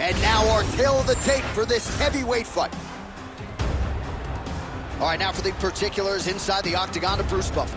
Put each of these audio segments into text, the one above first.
And now our tale of the tape for this heavyweight fight. All right, now for the particulars inside the octagon to Bruce Buffer.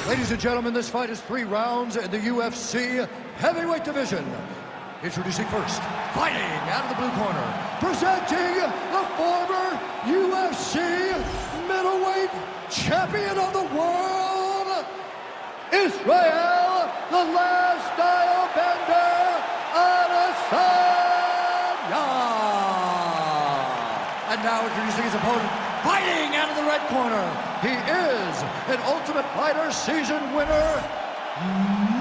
Ladies and gentlemen, this fight is 3 rounds in the UFC heavyweight division. Introducing first, fighting out of the blue corner, presenting the former UFC middleweight champion of the world, Israel, the last style bender, Adesanya. And now introducing his opponent, fighting out of the red corner, he is an Ultimate Fighter season winner,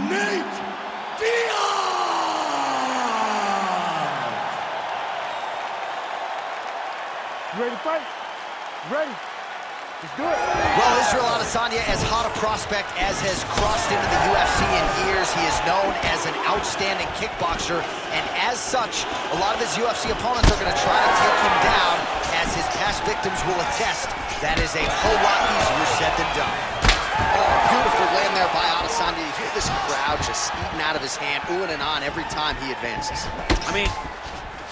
Nate Diaz. You ready to fight? Ready. Let's do it. Well, Israel Adesanya, as hot a prospect as has crossed into the UFC in years. He is known as an outstanding kickboxer, and as such, a lot of his UFC opponents are going to try to take him down, as his past victims will attest. That is a whole lot easier said than done. Oh, beautiful land there by Adesanya. You hear this crowd just eating out of his hand, oohing and on every time he advances. I mean,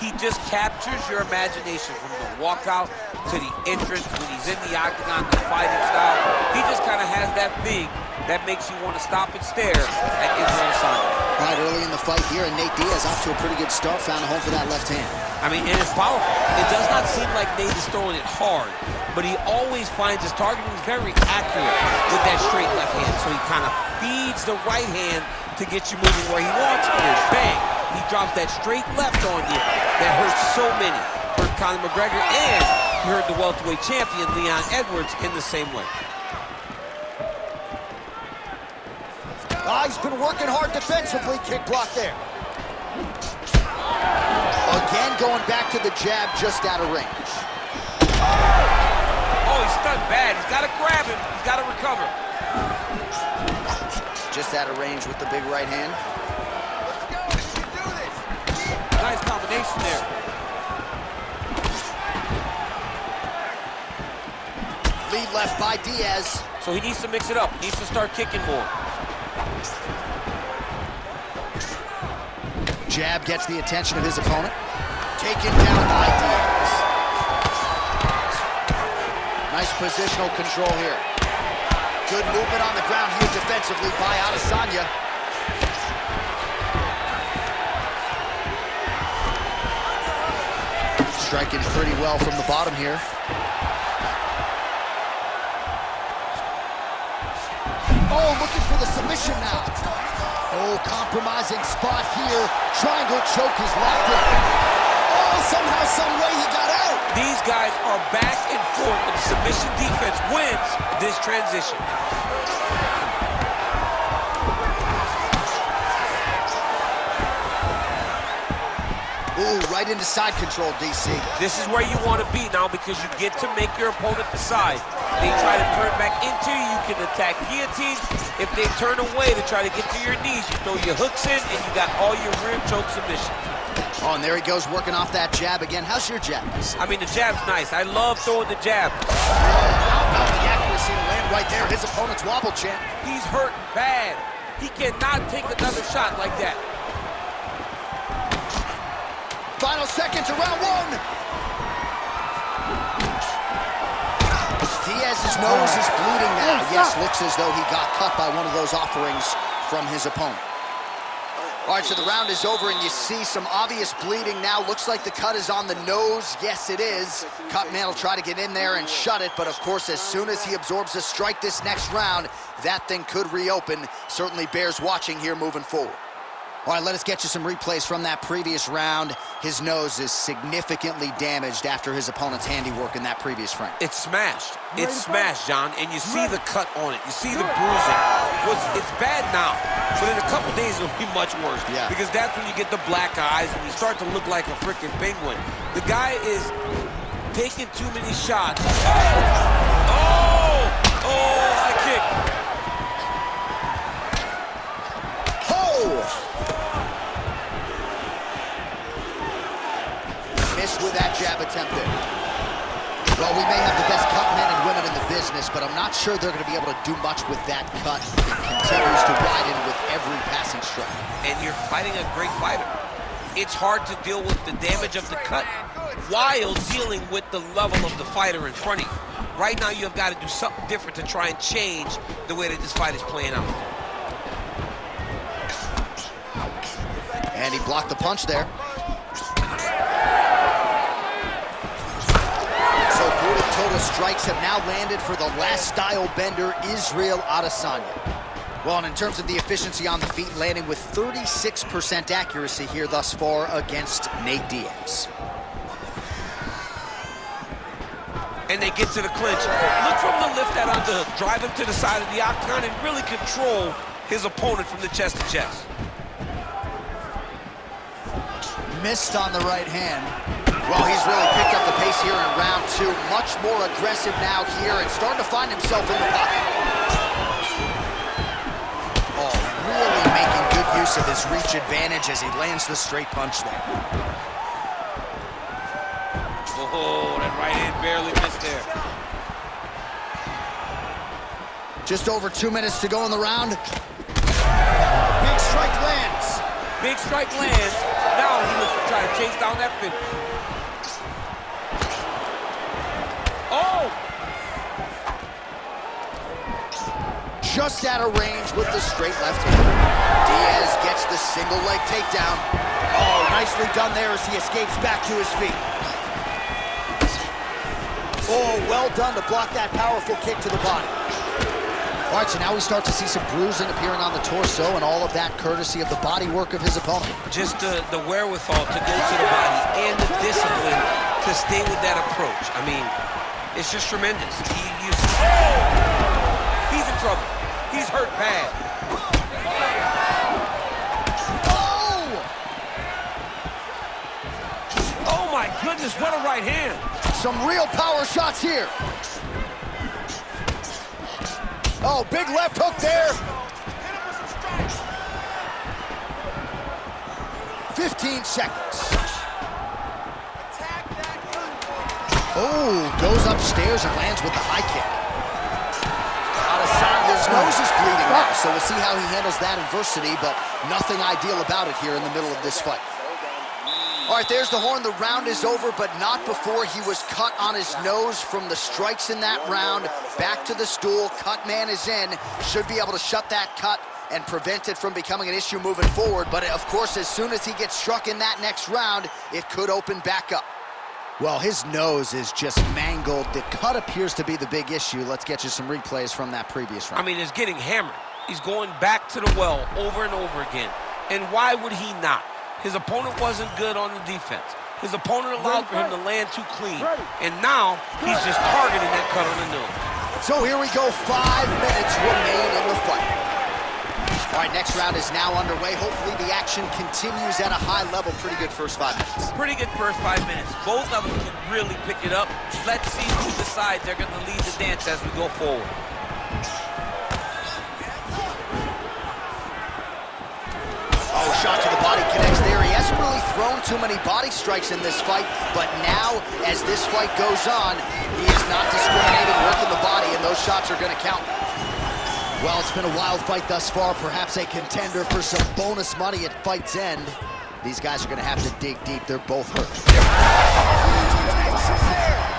he just captures your imagination from the walkout to the entrance when he's in the octagon, the fighting style. He just kind of has that thing that makes you want to stop and stare at Israel Adesanya. Right early in the fight here, and Nate Diaz off to a pretty good start, found a home for that left hand. I mean, and it's powerful. It does not seem like Nate is throwing it hard, but he always finds his target. He's very accurate with that straight left hand, so he kind of feeds the right hand to get you moving where he wants, and then bang, he drops that straight left on you that hurts so many. Hurt Conor McGregor, and he hurt the welterweight champion, Leon Edwards, in the same way. He's been working hard defensively. Kick block there. Again, going back to the jab just out of range. Oh, he's stunned bad. He's got to grab him. He's got to recover. Just out of range with the big right hand. Nice combination there. Lead left by Diaz. So he needs to mix it up. He needs to start kicking more. Jab gets the attention of his opponent. Taken down by Diaz. Nice positional control here. Good movement on the ground here defensively by Adesanya. Striking pretty well from the bottom here. Oh, looking for the submission now. Oh, compromising spot here. Triangle choke is locked in. Oh, somehow, some way he got out. These guys are back and forth, and the submission defense wins this transition. Ooh, right into side control, DC. This is where you want to be now, because you get to make your opponent decide. They try to turn back into you, you can attack guillotine. If they turn away to try to get to your knees, you throw your hooks in, and you got all your rear choke submissions. Oh, and there he goes, working off that jab again. How's your jab? I mean, the jab's nice. I love throwing the jab. How about the accuracy to land right there? His opponent's wobble, champ. He's hurting bad. He cannot take another shot like that. Final seconds of round 1. Diaz's nose is bleeding now. Yes, looks as though he got cut by one of those offerings from his opponent. All right, so the round is over, and you see some obvious bleeding now. Looks like the cut is on the nose. Yes, it is. Cutman will try to get in there and shut it, but of course, as soon as he absorbs a strike this next round, that thing could reopen. Certainly bears watching here moving forward. All right, let us get you some replays from that previous round. His nose is significantly damaged after his opponent's handiwork in that previous frame. It's smashed. It's smashed, John, and you see the cut on it. You see the bruising. It's bad now, but in a couple days it'll be much worse. Yeah. Because that's when you get the black eyes and you start to look like a freaking penguin. The guy is taking too many shots. Oh! Oh, high kick. Missed with that jab attempt there. Well, we may have the best cut men and women in the business, but I'm not sure they're going to be able to do much with that cut. It continues to widen with every passing strike. And you're fighting a great fighter. it's hard to deal with the damage of the cut while dealing with the level of the fighter in front of you. Right now, you've got to do something different to try and change the way that this fight is playing out. And he blocked the punch there. So 40 total strikes have now landed for the last style bender, Israel Adesanya. Well, and in terms of the efficiency on the feet, landing with 36% accuracy here thus far against Nate Diaz. And they get to the clinch. Look from the lift that underhook, drive him to the side of the octagon and really control his opponent from the chest to chest. Missed on the right hand. Well, he's really picked up the pace here in round two. Much more aggressive now here and starting to find himself in the pocket. Oh, really making good use of his reach advantage as he lands the straight punch there. Oh, that right hand barely missed there. Just over 2 minutes to go in the round. Big strike lands. Big strike lands. Now he looks to try to chase down that finish. Oh! Just out of range with the straight left hand. Diaz gets the single leg takedown. Oh, nicely done there as he escapes back to his feet. Oh, well done to block that powerful kick to the body. All right, so now we start to see some bruising appearing on the torso, and all of that courtesy of the body work of his opponent. Just the wherewithal to go to the body and the discipline to stay with that approach. I mean, it's just tremendous. He's in trouble. He's hurt bad. Oh! Oh my goodness, what a right hand. Some real power shots here. Oh, big left hook there. 15 seconds. Oh, goes upstairs and lands with the high kick. Adesanya's nose is bleeding now, so we'll see how he handles that adversity, but nothing ideal about it here in the middle of this fight. All right, there's the horn. The round is over, but not before he was cut on his nose from the strikes in that round. Back to the stool. Cut man is in. Should be able to shut that cut and prevent it from becoming an issue moving forward. But, of course, as soon as he gets struck in that next round, it could open back up. Well, his nose is just mangled. The cut appears to be the big issue. Let's get you some replays from that previous round. I mean, it's getting hammered. He's going back to the well over and over again. And why would he not? His opponent wasn't good on the defense. His opponent allowed for him to land too clean. And now he's just targeting that cut on the nose. So here we go, 5 minutes remain in the fight. All right, next round is now underway. Hopefully the action continues at a high level. Pretty good first 5 minutes. Pretty good first 5 minutes. Both of them can really pick it up. Let's see who decides they're going to lead the dance as we go forward. Oh, shot to the body connects there. He hasn't really thrown too many body strikes in this fight, but now, as this fight goes on, he is not discriminating, working the body, and those shots are going to count. Well, it's been a wild fight thus far, perhaps a contender for some bonus money at fight's end. These guys are going to have to dig deep. They're both hurt.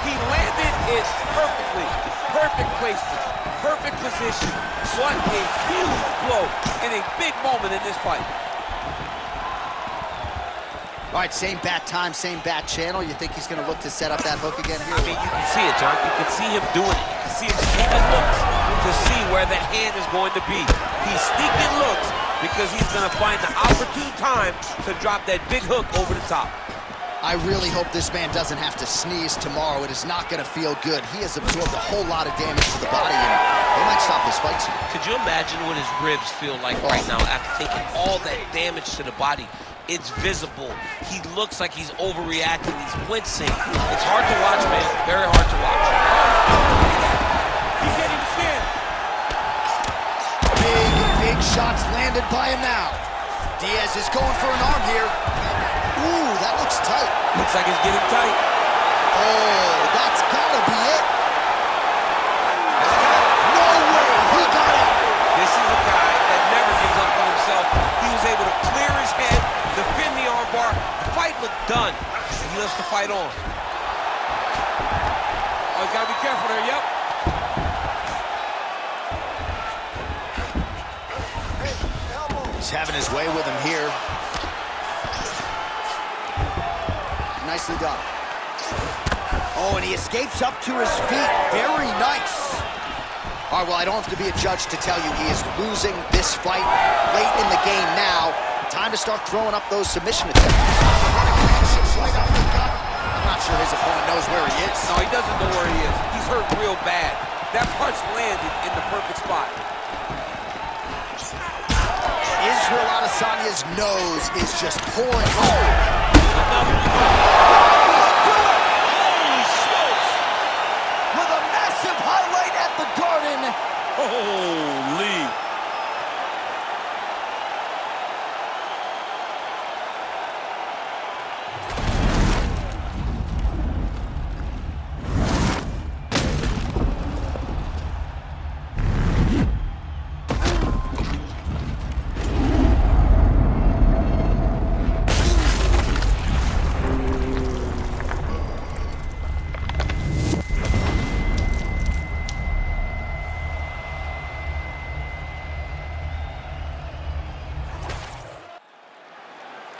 He landed it perfectly. Perfect placement. Perfect position. What a huge blow in a big moment in this fight. All right, same bat time, same bat channel. You think he's going to look to set up that hook again here? I mean, you can see it, John. You can see him doing it. You can see him sneaking looks to see where that hand is going to be. He's sneaking looks because he's going to find the opportune time to drop that big hook over the top. I really hope this man doesn't have to sneeze tomorrow. It is not going to feel good. He has absorbed a whole lot of damage to the body, and they might stop this fight soon. Could you imagine what his ribs feel like right now after taking all that damage to the body? It's visible. He looks like he's overreacting. He's wincing. It's hard to watch, man. Very hard to watch. He can't even stand. Big shots landed by him now. Diaz is going for an arm here. Ooh, that looks tight. Looks like it's getting tight. Oh, that's gotta be it. No way, he got it. This is a guy that never gives up on himself. He was able to clear his head, defend the armbar, fight on. Oh, he's got to be careful there, yep. He's having his way with him here. Nicely done. Oh, and he escapes up to his feet. Very nice. All right, well, I don't have to be a judge to tell you he is losing this fight late in the game now. Time to start throwing up those submission attempts. I'm not sure his opponent knows where he is. No, he doesn't know where he is. He's hurt real bad. That punch landed in the perfect spot. Israel Adesanya's nose is just pouring. Oh! Holy smokes! With a massive highlight at the Garden. Holy.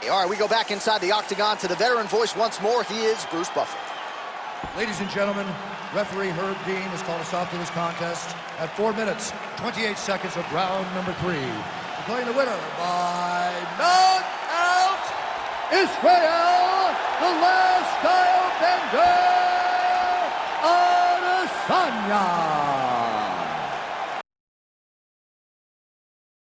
All right, we go back inside the octagon to the veteran voice once more. He is Bruce Buffer. Ladies and gentlemen, referee Herb Dean has called a stop to this contest at 4 minutes, 28 seconds of round number 3. Declaring the winner by knockout, Israel, the last style bender.